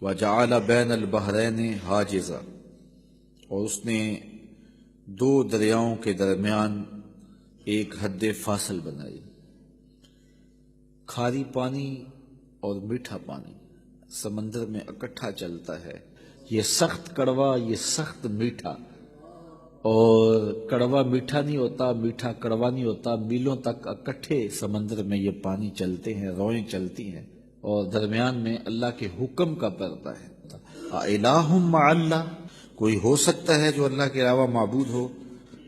وجعل بین البحرین حاجزا، اور اس نے دو دریاؤں کے درمیان ایک حد فاصل بنائی۔ کھاری پانی اور میٹھا پانی سمندر میں اکٹھا چلتا ہے، یہ سخت کڑوا، یہ سخت میٹھا، اور کڑوا میٹھا نہیں ہوتا، میٹھا کڑوا نہیں ہوتا، میلوں تک اکٹھے سمندر میں یہ پانی چلتے ہیں، روئیں چلتی ہیں، اور درمیان میں اللہ کے حکم کا پردہ ہے۔ اِلٰہٌ مع اللہ، کوئی ہو سکتا ہے جو اللہ کے علاوہ معبود ہو؟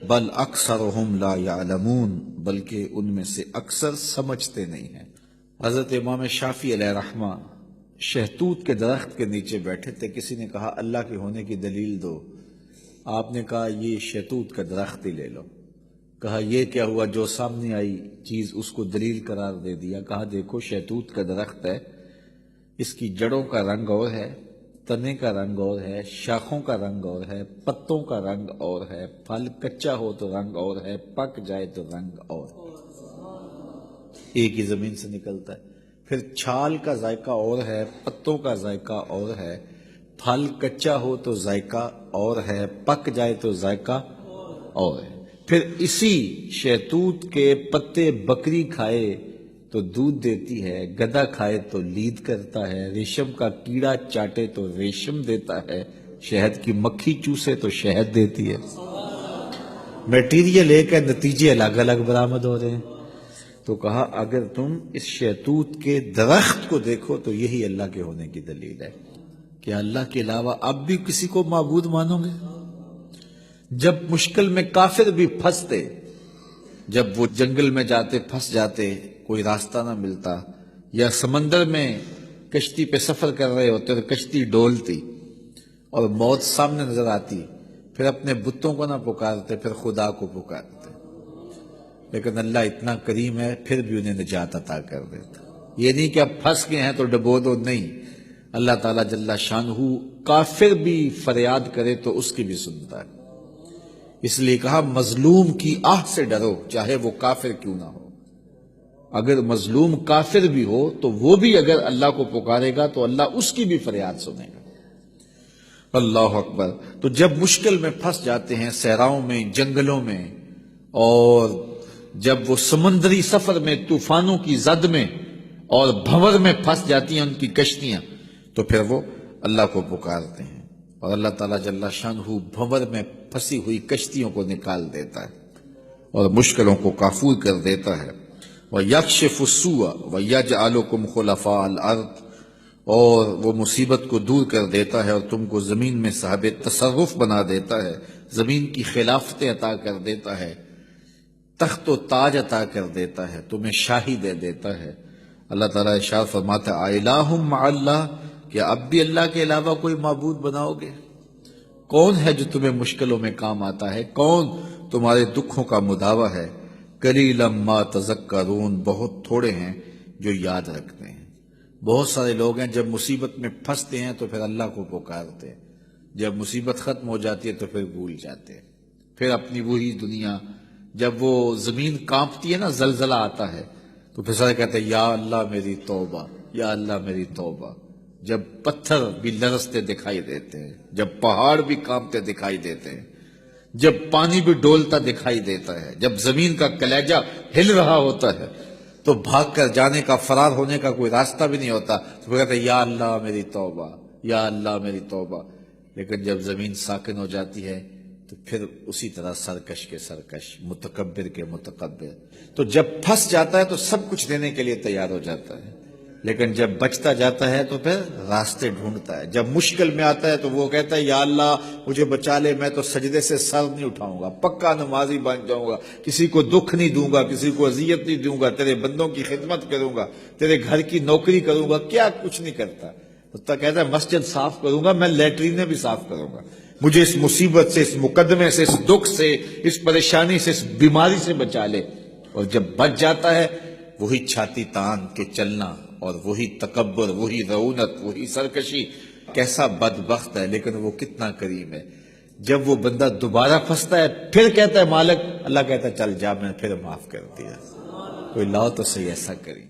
بل اکثرہم لا یعلمون، بلکہ ان میں سے اکثر سمجھتے نہیں ہیں۔ حضرت امام شافعی علیہ رحمہ شہتوت کے درخت کے نیچے بیٹھے تھے، کسی نے کہا اللہ کے ہونے کی دلیل دو، آپ نے کہا یہ شہتوت کا درخت ہی لے لو۔ کہا یہ کیا ہوا؟ جو سامنے آئی چیز اس کو دلیل قرار دے دیا۔ کہا دیکھو شہتوت کا درخت ہے، اس کی جڑوں کا رنگ اور ہے، تنے کا رنگ اور ہے، شاخوں کا رنگ اور ہے، پتوں کا رنگ اور ہے، پھل کچا ہو تو رنگ اور ہے، پک جائے تو رنگ اور ہے، ایک ہی زمین سے نکلتا ہے۔ پھر چھال کا ذائقہ اور ہے، پتوں کا ذائقہ اور ہے، پھل کچا ہو تو ذائقہ اور ہے، پک جائے تو ذائقہ اور ہے۔ پھر اسی شہتوت کے پتے بکری کھائے تو دودھ دیتی ہے، گدھا کھائے تو لید کرتا ہے، ریشم کا کیڑا چاٹے تو ریشم دیتا ہے، شہد کی مکھی چوسے تو شہد دیتی ہے۔ میٹیریل ایک ہے، نتیجے الگ الگ برآمد ہو رہے ہیں۔ تو کہا اگر تم اس شہتوت کے درخت کو دیکھو تو یہی اللہ کے ہونے کی دلیل ہے کہ اللہ کے علاوہ اب بھی کسی کو معبود مانو گے؟ جب مشکل میں کافر بھی پھنستے، جب وہ جنگل میں جاتے پھنس جاتے، کوئی راستہ نہ ملتا، یا سمندر میں کشتی پہ سفر کر رہے ہوتے تو کشتی ڈولتی اور موت سامنے نظر آتی، پھر اپنے بتوں کو نہ پکارتے، پھر خدا کو پکارتے، لیکن اللہ اتنا کریم ہے پھر بھی انہیں نجات عطا کر دیتا۔ یہ نہیں کہ اب پھنس گئے ہیں تو ڈبو دو، نہیں، اللہ تعالیٰ جل شانہ کافر بھی فریاد کرے تو اس کی بھی سنتا ہے۔ اس لیے کہا مظلوم کی آہ سے ڈرو، چاہے وہ کافر کیوں نہ ہو۔ اگر مظلوم کافر بھی ہو تو وہ بھی اگر اللہ کو پکارے گا تو اللہ اس کی بھی فریاد سنے گا۔ اللہ اکبر۔ تو جب مشکل میں پھنس جاتے ہیں، صحراؤں میں، جنگلوں میں، اور جب وہ سمندری سفر میں طوفانوں کی زد میں اور بھنور میں پھنس جاتی ہیں ان کی کشتیاں، تو پھر وہ اللہ کو پکارتے ہیں، اور اللہ تعالیٰ جل شانہ بھنور میں پھنسی ہوئی کشتیوں کو نکال دیتا ہے اور مشکلوں کو کافور کر دیتا ہے۔ وَيَكْشِفُ السُّوءَ وَيَجْعَلُكُمْ خُلَفَاءَ الْأَرْضِ، اور وہ مصیبت کو دور کر دیتا ہے اور تم کو زمین میں صاحب تصرف بنا دیتا ہے، زمین کی خلافتیں عطا کر دیتا ہے، تخت و تاج عطا کر دیتا ہے، تمہیں شاہی دے دیتا ہے۔ اللہ تعالیٰ ارشاد فرماتا ہے اِلٰہٌ مع اللہ، کہ اب بھی اللہ کے علاوہ کوئی معبود بناؤ گے؟ کون ہے جو تمہیں مشکلوں میں کام آتا ہے؟ کون تمہارے دکھوں کا مداوا ہے؟ قلیلا ما تذکرون، بہت تھوڑے ہیں جو یاد رکھتے ہیں۔ بہت سارے لوگ ہیں جب مصیبت میں پھنستے ہیں تو پھر اللہ کو پکارتے ہیں، جب مصیبت ختم ہو جاتی ہے تو پھر بھول جاتے ہیں، پھر اپنی وہی دنیا۔ جب وہ زمین کانپتی ہے نا، زلزلہ آتا ہے، تو پھر سارے کہتے ہیں یا اللہ میری توبہ، یا اللہ میری توبہ۔ جب پتھر بھی لرزتے دکھائی دیتے ہیں، جب پہاڑ بھی کانپتے دکھائی دیتے ہیں، جب پانی بھی ڈولتا دکھائی دیتا ہے، جب زمین کا کلیجہ ہل رہا ہوتا ہے، تو بھاگ کر جانے کا، فرار ہونے کا کوئی راستہ بھی نہیں ہوتا، تو وہ کہتے ہیں یا اللہ میری توبہ، یا اللہ میری توبہ۔ لیکن جب زمین ساکن ہو جاتی ہے تو پھر اسی طرح سرکش کے سرکش، متکبر کے متکبر۔ تو جب پھنس جاتا ہے تو سب کچھ دینے کے لیے تیار ہو جاتا ہے، لیکن جب بچتا جاتا ہے تو پھر راستے ڈھونڈتا ہے۔ جب مشکل میں آتا ہے تو وہ کہتا ہے یا اللہ مجھے بچا لے، میں تو سجدے سے سر نہیں اٹھاؤں گا، پکا نمازی بن جاؤں گا، کسی کو دکھ نہیں دوں گا، کسی کو اذیت نہیں دوں گا، تیرے بندوں کی خدمت کروں گا، تیرے گھر کی نوکری کروں گا۔ کیا کچھ نہیں کرتا، تو کہتا ہے مسجد صاف کروں گا، میں لیٹرینیں بھی صاف کروں گا، مجھے اس مصیبت سے، اس مقدمے سے، اس دکھ سے، اس پریشانی سے، اس بیماری سے بچا لے۔ اور جب بچ جاتا ہے وہی چھاتی تان کے چلنا، اور وہی تکبر، وہی رعونت، وہی سرکشی۔ کیسا بدبخت ہے، لیکن وہ کتنا کریم ہے۔ جب وہ بندہ دوبارہ پھنستا ہے پھر کہتا ہے مالک، اللہ کہتا ہے چل جا، میں پھر معاف کر دیا۔ کوئی لاؤ تو صحیح ایسا کریں۔